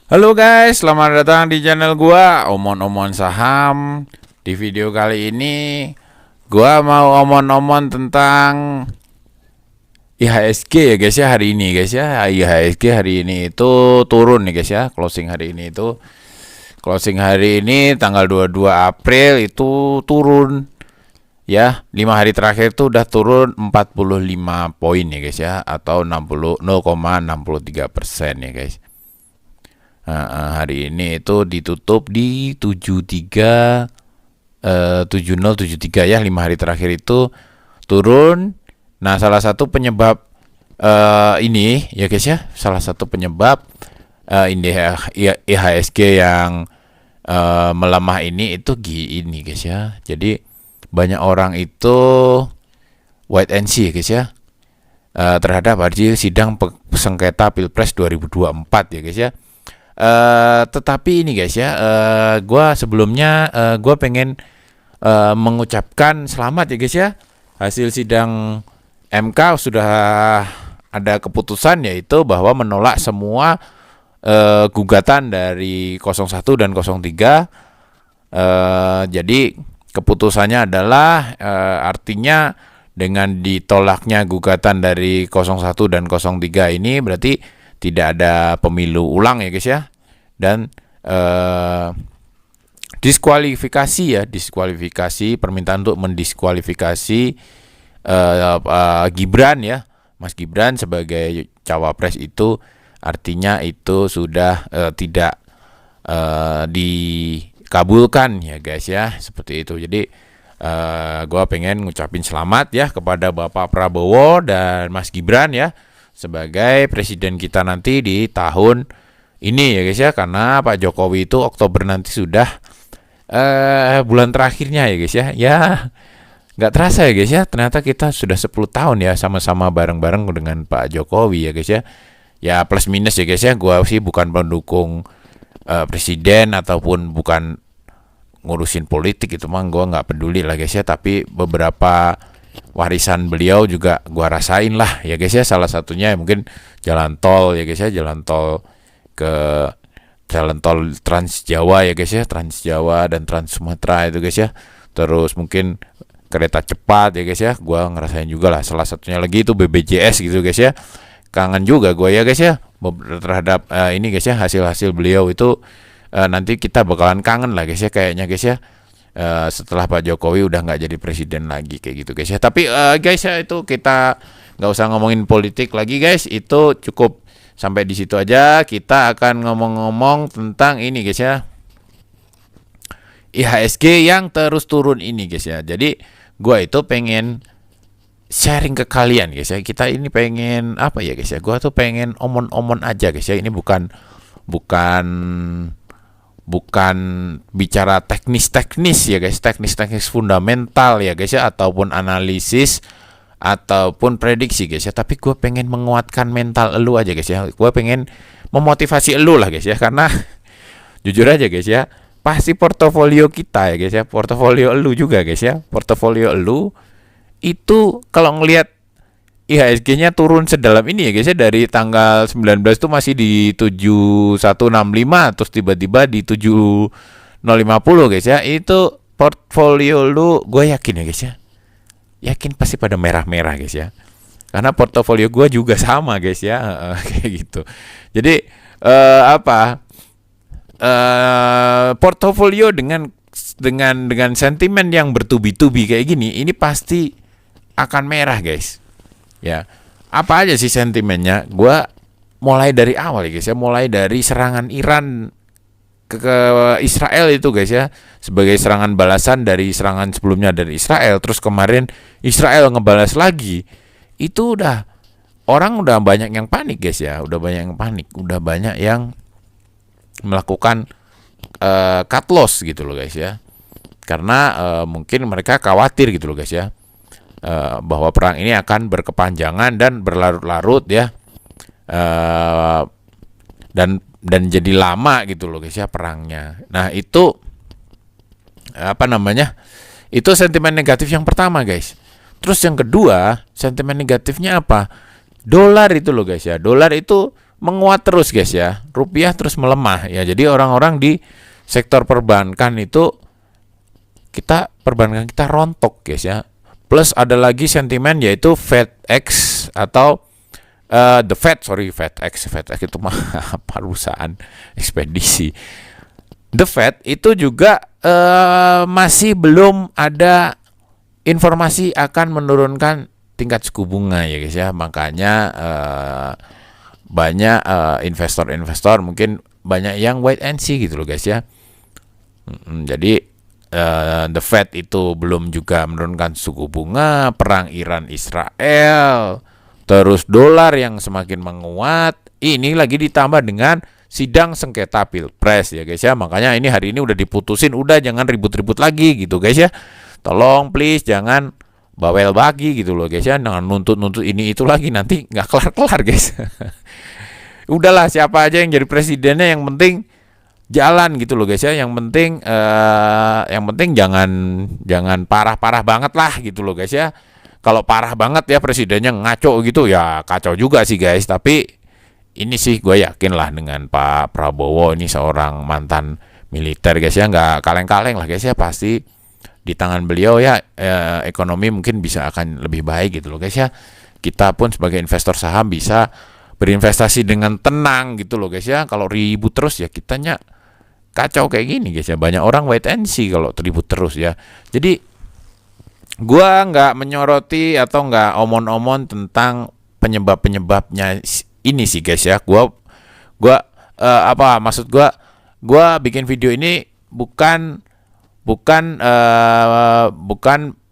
Halo guys, selamat datang di channel gua Omon-omon saham. Di video kali ini gua mau omon-omon tentang IHSG ya guys ya, hari ini guys ya. IHSG hari ini itu turun nih guys ya. Closing hari ini tanggal 22 April itu turun ya. 5 hari terakhir itu udah turun 45 poin ya guys ya, atau 0,63% ya guys. Hari ini itu ditutup di 7073 ya, 5 hari terakhir itu turun. Nah, salah satu penyebab ini ya guys ya, salah satu penyebab ini IHSG yang melemah ini itu ini guys ya. Jadi banyak orang itu wait and see guys ya, terhadap hasil sidang sengketa Pilpres 2024 ya guys ya. Tetapi ini guys ya, gue sebelumnya gue pengen mengucapkan selamat ya guys ya. Hasil sidang MK sudah ada keputusan, yaitu bahwa menolak semua gugatan dari 01 dan 03. Jadi keputusannya adalah artinya dengan ditolaknya gugatan dari 01 dan 03 ini berarti tidak ada pemilu ulang ya guys ya. Dan diskualifikasi, permintaan untuk mendiskualifikasi Gibran ya, Mas Gibran sebagai cawapres, itu artinya itu sudah tidak dikabulkan ya guys ya, seperti itu. Jadi gue pengen ngucapin selamat ya kepada Bapak Prabowo dan Mas Gibran ya, sebagai presiden kita nanti di tahun ini ya guys ya. Karena Pak Jokowi itu Oktober nanti sudah bulan terakhirnya ya guys ya. Ya nggak terasa ya guys ya, ternyata kita sudah 10 tahun ya sama-sama bareng-bareng dengan Pak Jokowi ya guys ya. Ya plus minus ya guys ya, gue sih bukan pendukung presiden ataupun bukan ngurusin politik, itu mah gue nggak peduli lah guys ya. Tapi beberapa warisan beliau juga gua rasain lah ya guys ya. Salah satunya ya mungkin jalan tol ya guys ya, jalan tol Trans Jawa ya guys ya, Trans Jawa dan Trans Sumatera itu guys ya. Terus mungkin kereta cepat ya guys ya, gua ngerasain juga lah. Salah satunya lagi itu BPJS gitu guys ya. Kangen juga gua ya guys ya terhadap ini guys ya, hasil-hasil beliau itu. Nanti kita bakalan kangen lah guys ya, kayaknya guys ya, setelah Pak Jokowi udah nggak jadi presiden lagi kayak gitu guys ya. Tapi guys ya, itu kita nggak usah ngomongin politik lagi guys, itu cukup sampai di situ aja. Kita akan ngomong-ngomong tentang ini guys ya, IHSG yang terus turun ini guys ya. Jadi gue itu pengen sharing ke kalian guys ya. Kita ini pengen apa ya guys ya, gue tuh pengen omon-omon aja guys ya. Ini bukan bicara teknis ya guys, teknis fundamental ya guys ya, ataupun analisis ataupun prediksi guys ya. Tapi gue pengen menguatkan mental elu aja guys ya. Gue pengen memotivasi elu lah guys ya, karena jujur aja guys ya, pasti portofolio kita ya guys ya, portofolio elu juga guys ya, portofolio elu itu kalau ngelihat IHSG-nya turun sedalam ini ya guys ya, dari tanggal 19 itu masih di 7165, terus tiba-tiba di 7050 guys ya. Itu portfolio lu, gue yakin ya guys ya, yakin pasti pada merah-merah guys ya, karena portofolio gue juga sama guys ya. Kayak gitu. Jadi portofolio dengan sentimen yang bertubi-tubi kayak gini, ini pasti akan merah guys. Ya, apa aja sih sentimennya? Gua mulai dari awal ya guys ya, mulai dari serangan Iran ke Israel itu guys ya, sebagai serangan balasan dari serangan sebelumnya dari Israel. Terus kemarin Israel ngebalas lagi. Itu orang udah banyak yang panik guys ya, udah banyak yang melakukan cut loss gitu loh guys ya. Karena mungkin mereka khawatir gitu loh guys ya, bahwa perang ini akan berkepanjangan dan berlarut-larut ya, dan jadi lama gitu loh guys ya perangnya. Nah, itu itu sentimen negatif yang pertama guys. Terus yang kedua, sentimen negatifnya apa? Dolar itu loh guys ya. Dolar itu menguat terus guys ya, rupiah terus melemah ya. Jadi orang-orang di sektor perbankan itu perbankan kita rontok guys ya. Plus ada lagi sentimen yaitu FedEx atau FedEx itu mah perusahaan ekspedisi. The Fed itu juga masih belum ada informasi akan menurunkan tingkat suku bunga ya guys ya. Makanya banyak investor-investor mungkin banyak yang wait and see gitu loh guys ya. Jadi The Fed itu belum juga menurunkan suku bunga, perang Iran Israel, terus dolar yang semakin menguat. Ini lagi ditambah dengan sidang sengketa Pilpres ya guys ya. Makanya ini hari ini udah diputusin, udah jangan ribut-ribut lagi gitu guys ya. Tolong please jangan bawel lagi gitu loh guys ya. Jangan nuntut-nuntut ini itu lagi, nanti nggak kelar-kelar guys. Udahlah siapa aja yang jadi presidennya, yang penting jalan gitu loh guys ya. Yang penting jangan parah-parah banget lah gitu loh guys ya. Kalau parah banget ya presidennya ngaco gitu ya kacau juga sih guys. Tapi ini sih gue yakin lah dengan Pak Prabowo ini seorang mantan militer guys ya, nggak kaleng-kaleng lah guys ya. Pasti di tangan beliau ya ekonomi mungkin bisa akan lebih baik gitu loh guys ya. Kita pun sebagai investor saham bisa berinvestasi dengan tenang gitu loh guys ya. Kalau ribut terus ya kitanya kacau kayak gini guys ya. Banyak orang wait and see kalau ribut terus ya. Jadi gua nggak menyoroti atau nggak omon-omon tentang penyebab-penyebabnya ini sih guys ya. Gua bikin video ini bukan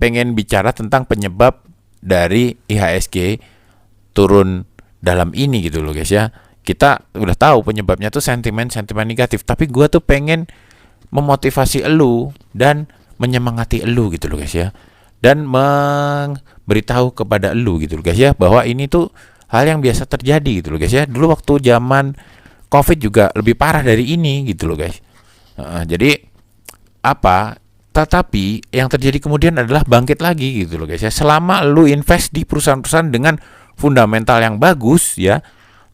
pengen bicara tentang penyebab dari IHSG turun dalam ini gitu loh guys ya. Kita udah tahu penyebabnya tuh sentimen negatif, tapi gue tuh pengen memotivasi elu dan menyemangati elu gitu loh guys ya, dan memberitahu kepada elu gitu loh guys ya, bahwa ini tuh hal yang biasa terjadi gitu loh guys ya. Dulu waktu zaman COVID juga lebih parah dari ini gitu loh guys. Tetapi yang terjadi kemudian adalah bangkit lagi gitu loh guys ya. Selama lu invest di perusahaan-perusahaan dengan fundamental yang bagus ya,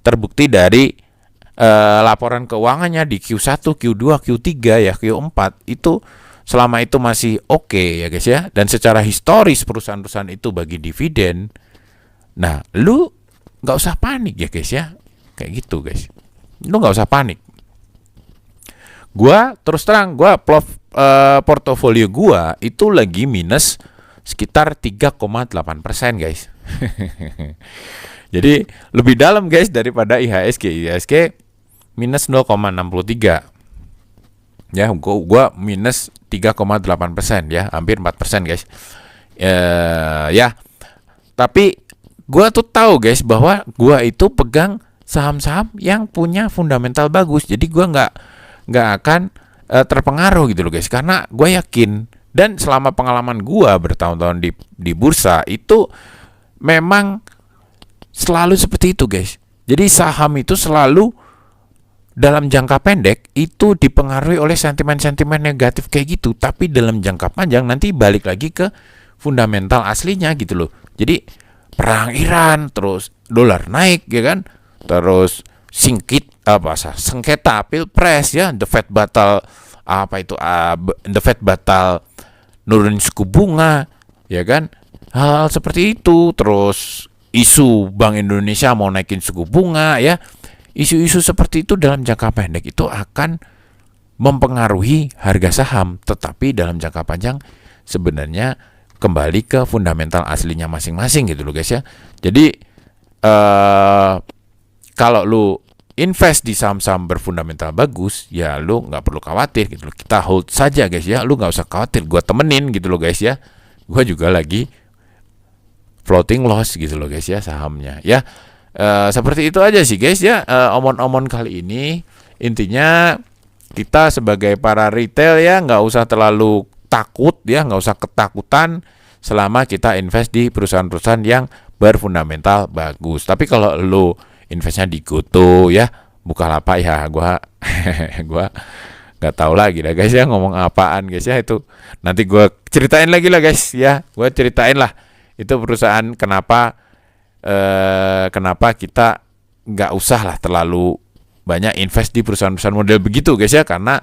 terbukti dari laporan keuangannya di Q1, Q2, Q3 ya, Q4 itu selama itu masih oke ya guys ya, dan secara historis perusahaan-perusahaan itu bagi dividen. Nah, lu nggak usah panik ya guys ya, kayak gitu guys. Lu nggak usah panik. Gua terus terang, portofolio gua itu lagi minus sekitar 3,8% guys. Jadi lebih dalam guys daripada IHSG. IHSG minus 0,63. Ya, gua minus 3,8% ya, hampir 4% guys. Ya. Tapi gua tuh tahu guys bahwa gua itu pegang saham-saham yang punya fundamental bagus. Jadi gua nggak akan terpengaruh gitu loh guys, karena gua yakin, dan selama pengalaman gua bertahun-tahun di bursa itu memang selalu seperti itu guys. Jadi saham itu selalu dalam jangka pendek itu dipengaruhi oleh sentimen-sentimen negatif kayak gitu, tapi dalam jangka panjang nanti balik lagi ke fundamental aslinya gitu loh. Jadi perang Iran, terus dolar naik ya kan, terus sengketa Pilpres ya, the Fed batal nurunin suku bunga ya kan, hal seperti itu. Terus isu Bank Indonesia mau naikin suku bunga ya, isu-isu seperti itu dalam jangka pendek itu akan mempengaruhi harga saham, tetapi dalam jangka panjang sebenarnya kembali ke fundamental aslinya masing-masing gitu loh guys ya. Jadi kalau lu invest di saham-saham berfundamental bagus ya, lu nggak perlu khawatir gitu loh. Kita hold saja guys ya, lu nggak usah khawatir, gua temenin gitu loh guys ya. Gua juga lagi floating loss gitu loh guys ya sahamnya ya. Seperti itu aja sih guys ya, omon-omon kali ini. Intinya kita sebagai para retail ya nggak usah terlalu takut ya, nggak usah ketakutan selama kita invest di perusahaan-perusahaan yang berfundamental bagus. Tapi kalau lu investnya di Goto ya, Bukalapak ya, gua nggak tahu lagi lah guys ya ngomong apaan guys ya. Itu nanti gua ceritain lagi lah guys ya, gua ceritain lah itu perusahaan kenapa kita nggak usah lah terlalu banyak invest di perusahaan-perusahaan model begitu guys ya, karena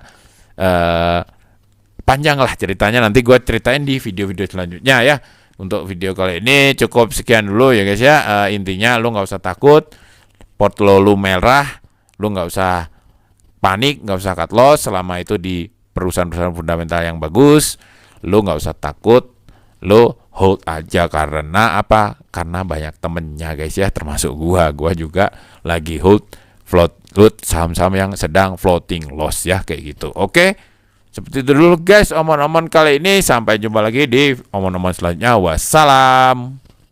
panjang lah ceritanya, nanti gue ceritain di video-video selanjutnya ya. Untuk video kali ini cukup sekian dulu ya guys ya. Intinya lu nggak usah takut port lu merah, lu nggak usah panik, nggak usah cut loss selama itu di perusahaan-perusahaan fundamental yang bagus. Lu nggak usah takut, lu hold aja. Karena apa? Karena banyak temennya guys ya, termasuk gua juga lagi hold saham-saham yang sedang floating loss ya, kayak gitu. Oke, seperti itu dulu guys omon-omon kali ini. Sampai jumpa lagi di omon-omon selanjutnya. Wassalam.